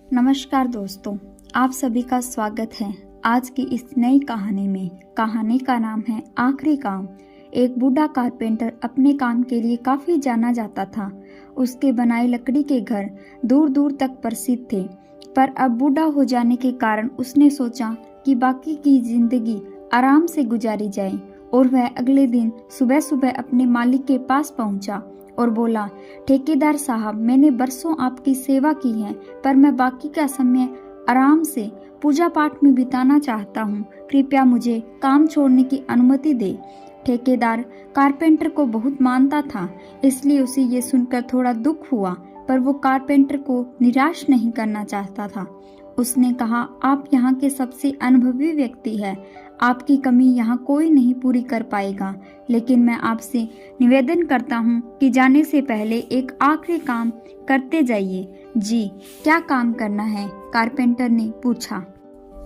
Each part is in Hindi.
नमस्कार दोस्तों, आप सभी का स्वागत है आज की इस नई कहानी में। कहानी का नाम है आखिरी काम। एक बूढ़ा कारपेंटर अपने काम के लिए काफी जाना जाता था। उसके बनाए लकड़ी के घर दूर दूर तक प्रसिद्ध थे, पर अब बूढ़ा हो जाने के कारण उसने सोचा कि बाकी की जिंदगी आराम से गुजारी जाए और वह अगले दिन सुबह सुबह अपने मालिक के पास पहुंचा और बोला, ठेकेदार साहब, मैंने बरसों आपकी सेवा की है, पर मैं बाकी का समय आराम से पूजा पाठ में बिताना चाहता हूँ। कृपया मुझे काम छोड़ने की अनुमति दे। ठेकेदार कारपेंटर को बहुत मानता था, इसलिए उसे ये सुनकर थोड़ा दुख हुआ, पर वो कारपेंटर को निराश नहीं करना चाहता था। उसने कहा, आप यहाँ के सबसे अनुभवी व्यक्ति हैं, आपकी कमी यहाँ कोई नहीं पूरी कर पाएगा, लेकिन मैं आपसे निवेदन करता हूँ कि जाने से पहले एक आखिरी काम करते जाइए। जी, क्या काम करना है? कारपेंटर ने पूछा।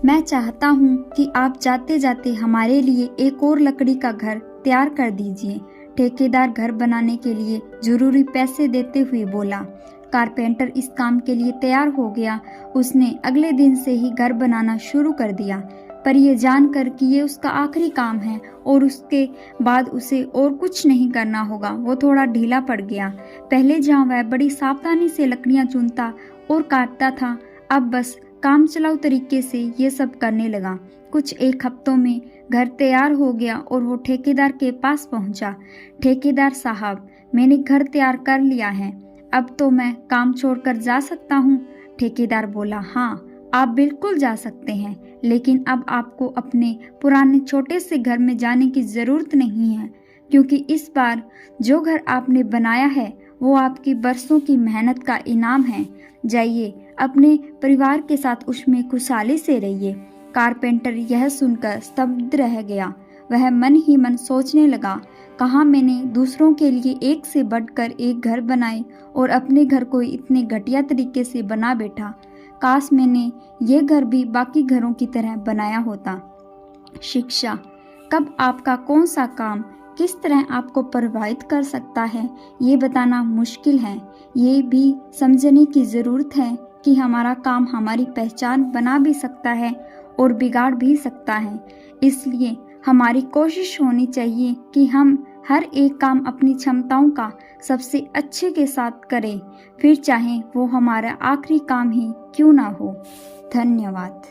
मैं चाहता हूँ कि आप जाते जाते हमारे लिए एक और लकड़ी का घर तैयार कर दीजिए। ठेकेदार घर बनाने के लिए जरूरी पैसे देते हुए बोला। कारपेंटर इस काम के लिए तैयार हो गया। उसने अगले दिन से ही घर बनाना शुरू कर दिया, पर यह जानकर कि ये उसका आखिरी काम है और उसके बाद उसे और कुछ नहीं करना होगा, वो थोड़ा ढीला पड़ गया। पहले जहाँ वह बड़ी सावधानी से लकड़ियाँ चुनता और काटता था, अब बस काम चलाऊ तरीके से ये सब करने लगा। कुछ एक हफ्तों में घर तैयार हो गया और वो ठेकेदार के पास पहुंचा। ठेकेदार साहब, मैंने घर तैयार कर लिया है, अब तो मैं काम छोड़कर जा सकता हूँ। ठेकेदार बोला, हाँ, आप बिल्कुल जा सकते हैं, लेकिन अब आपको अपने पुराने छोटे से घर में जाने की जरूरत नहीं है, क्योंकि इस बार जो घर आपने बनाया है वो आपकी बरसों की मेहनत का इनाम है। जाइए, अपने परिवार के साथ उसमें खुशहाली से रहिए। कारपेंटर यह सुनकर स्तब्ध रह गया। वह मन ही मन सोचने लगा, कहाँ मैंने दूसरों के लिए एक से बढ़कर एक घर बनाए और अपने घर को इतने घटिया तरीके से बना बैठा। काश मैंने ये घर भी बाकी घरों की तरह बनाया होता। शिक्षा, कब आपका कौन सा काम किस तरह आपको प्रभावित कर सकता है, ये बताना मुश्किल है। ये भी समझने की जरूरत है कि हमारा काम हमारी पहचान बना भी सकता है और बिगाड़ भी सकता है। इसलिए हमारी कोशिश होनी चाहिए कि हम हर एक काम अपनी क्षमताओं का सबसे अच्छे के साथ करें, फिर चाहे वो हमारा आखिरी काम ही क्यों ना हो। धन्यवाद।